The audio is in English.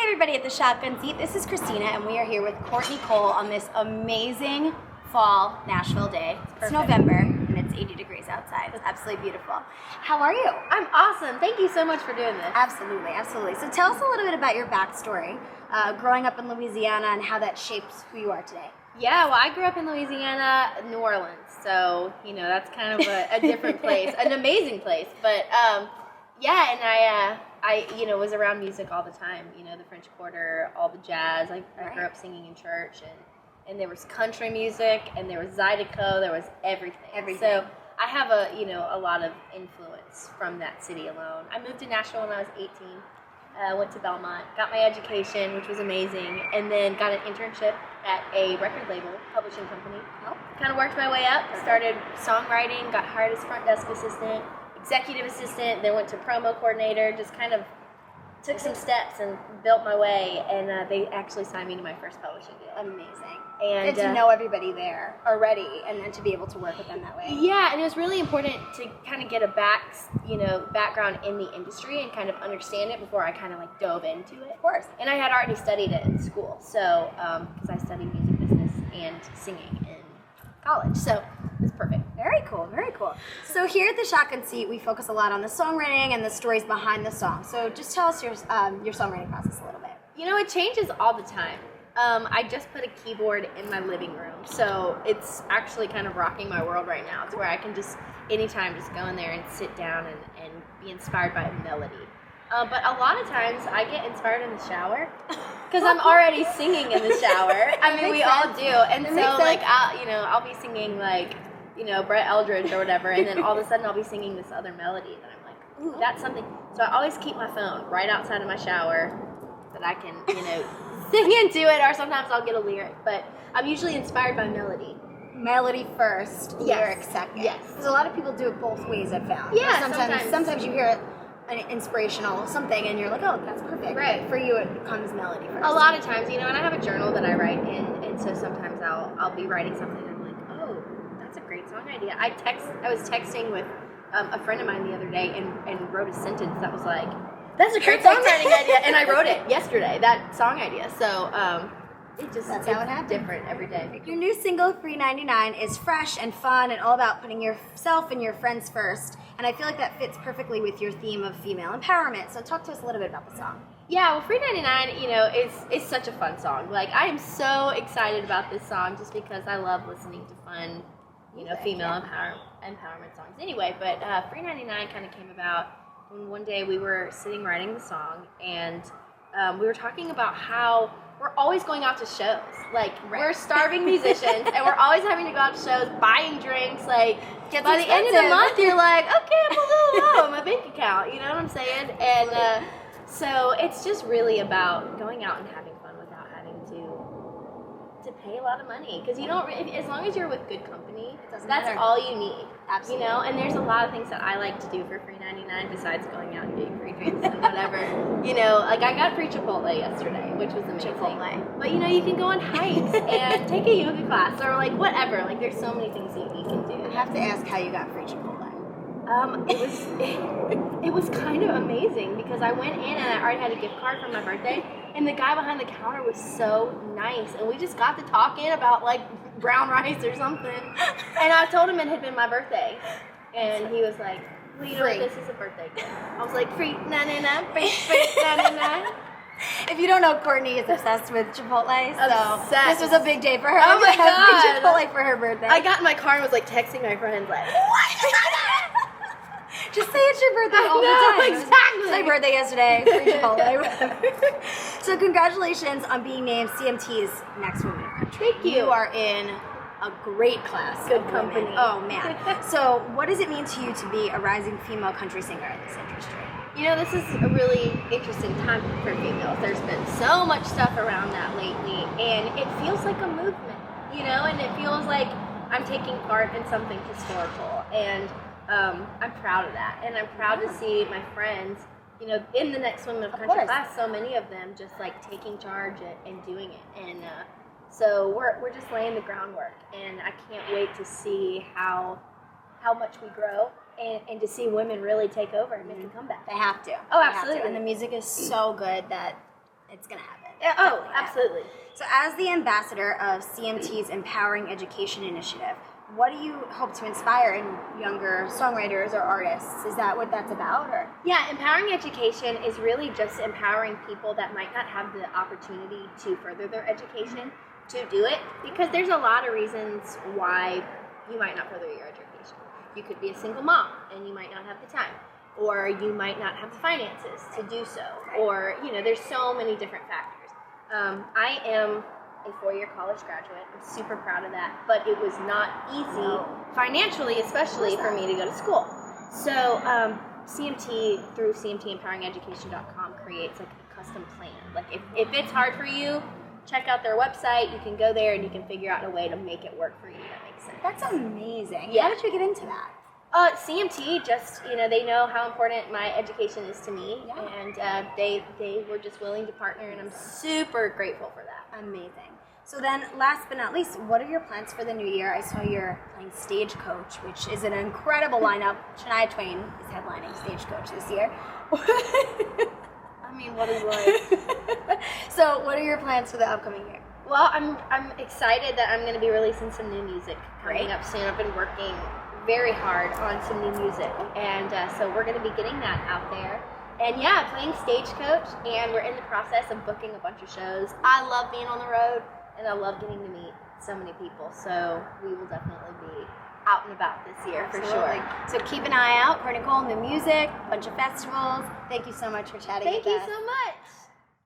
Everybody at the Shotgun Seat. This is Christina, and we are here with Courtney Cole on this amazing fall Nashville day. It's November, and it's 80 degrees outside. It's absolutely beautiful. How are you? I'm awesome. Thank you so much for doing this. Absolutely, absolutely. So tell us a little bit about your backstory, growing up in Louisiana, and how that shapes who you are today. Yeah, well, I grew up in Louisiana, New Orleans, so, that's kind of a different place, an amazing place, but, yeah, and I was around music all the time, the French Quarter, all the jazz. I grew up singing in church, and there was country music, and there was Zydeco, there was everything. So I have a lot of influence from that city alone. I moved to Nashville when I was 18. Went to Belmont, got my education, which was amazing, and then got an internship at a record label, publishing company. Kind of worked my way up, started songwriting, got hired as front desk assistant, executive assistant, then went to promo coordinator, just kind of took some steps and built my way, and they actually signed me to my first publishing deal. Amazing. And to know everybody there already, and then to be able to work with them that way. Yeah, and it was really important to kind of get a background in the industry and kind of understand it before I kind of dove into it. Of course. And I had already studied it in school, so because I studied music business and singing in college, so it's perfect. Very cool, very cool. So here at the Shotgun Seat, we focus a lot on the songwriting and the stories behind the song. So just tell us your songwriting process a little bit. It changes all the time. I just put a keyboard in my living room, so it's actually kind of rocking my world right now. It's where I can just anytime just go in there and sit down and be inspired by a melody. But a lot of times I get inspired in the shower because I'm already singing in the shower. I mean, we all do, and so I'll be singing Brett Eldridge or whatever, and then all of a sudden I'll be singing this other melody that I'm like, ooh, that's something. So I always keep my phone right outside of my shower that I can sing into it, or sometimes I'll get a lyric, but I'm usually inspired by melody. Melody first, lyric second. Yes. Because a lot of people do it both ways, I've found. Yeah, sometimes you hear an inspirational something and you're like, oh, that's perfect. Right. For you, it becomes melody first. A lot of times, and I have a journal that I write in, and so sometimes I'll be writing something and I'm like, oh, that's a great song idea. I was texting with a friend of mine the other day and wrote a sentence that was like, that's a great songwriting idea, and I wrote it yesterday, that song idea. So that's how it happens. Different every day. Your new single, $3.99, is fresh and fun and all about putting yourself and your friends first. And I feel like that fits perfectly with your theme of female empowerment. So talk to us a little bit about the song. Yeah, well, $3.99, is such a fun song. I am so excited about this song just because I love listening to fun, female empowerment songs. Anyway, but $3.99 kind of came about when one day we were sitting writing the song, and we were talking about how we're always going out to shows. We're starving musicians, and we're always having to go out to shows, buying drinks. By the end of the month, you're like, okay, I'm a little low on my bank account. You know what I'm saying? And so it's just really about going out and having fun without having to pay a lot of money. Because you don't, as long as you're with good company, that's all you need. Absolutely. And there's a lot of things that I like to do for $3.99 besides going out and getting free drinks and whatever. I got free Chipotle yesterday, which was amazing. Chipotle. But you can go on hikes and take a yoga class or whatever. There's so many things that you can do. I have to ask how you got free Chipotle. It was kind of amazing because I went in and I already had a gift card for my birthday, and the guy behind the counter was so nice, and we just got to talking about brown rice or something, and I told him it had been my birthday, and he was like, well, this is a birthday gift. I was like, free, na-na-na, free, na-na-na. If you don't know, Courtney is obsessed with Chipotle, so obsessed. This was a big day for her. Oh my God. Chipotle for her birthday. I got in my car and was texting my friends what? Just say it's your birthday all the time. Exactly. It's my birthday yesterday. Free Chipotle. So congratulations on being named CMT's Next Woman in Country. Thank you. You are in a great class. Good company. Oh, man. So what does it mean to you to be a rising female country singer in this industry? This is a really interesting time for females. There's been so much stuff around that lately, and it feels like a movement, and it feels like I'm taking part in something historical, and I'm proud of that, and I'm proud to see my friends, in the Next Women of Country class, so many of them just taking charge and doing it, and so we're just laying the groundwork, and I can't wait to see how much we grow. And to see women really take over and make a comeback. They have to. Oh, absolutely. And the music is so good that It's going to happen. Yeah, oh, absolutely. So as the ambassador of CMT's Empowering Education Initiative, what do you hope to inspire in younger songwriters or artists? Is that what that's about? Or? Yeah, empowering education is really just empowering people that might not have the opportunity to further their education to do it, because there's a lot of reasons why you might not further your education. You could be a single mom and you might not have the time, or you might not have the finances to do so, or, there's so many different factors. I am a 4-year college graduate. I'm super proud of that, but it was not easy financially, especially for me to go to school. So CMT, through cmtempoweringeducation.com, creates like a custom plan. Like if it's hard for you, check out their website. You can go there and you can figure out a way to make it work for you. That makes sense. That's amazing. Yeah. How did you get into that? CMT just, they know how important my education is to me, and they were just willing to partner, and I'm super grateful for that. Amazing. So then, last but not least, what are your plans for the new year? I saw you're playing Stagecoach, which is an incredible lineup. Shania Twain is headlining Stagecoach this year. I mean, what is life? So what are your plans for the upcoming year? Well, I'm excited that I'm going to be releasing some new music coming up soon. I've been working very hard on some new music, and so we're going to be getting that out there. And yeah, playing Stagecoach, and we're in the process of booking a bunch of shows. I love being on the road, and I love getting to meet so many people, so we will definitely be out and about this year. Absolutely. For sure. So keep an eye out. Courtney Cole, new music, a bunch of festivals. Thank you so much for chatting with us. Thank you so much.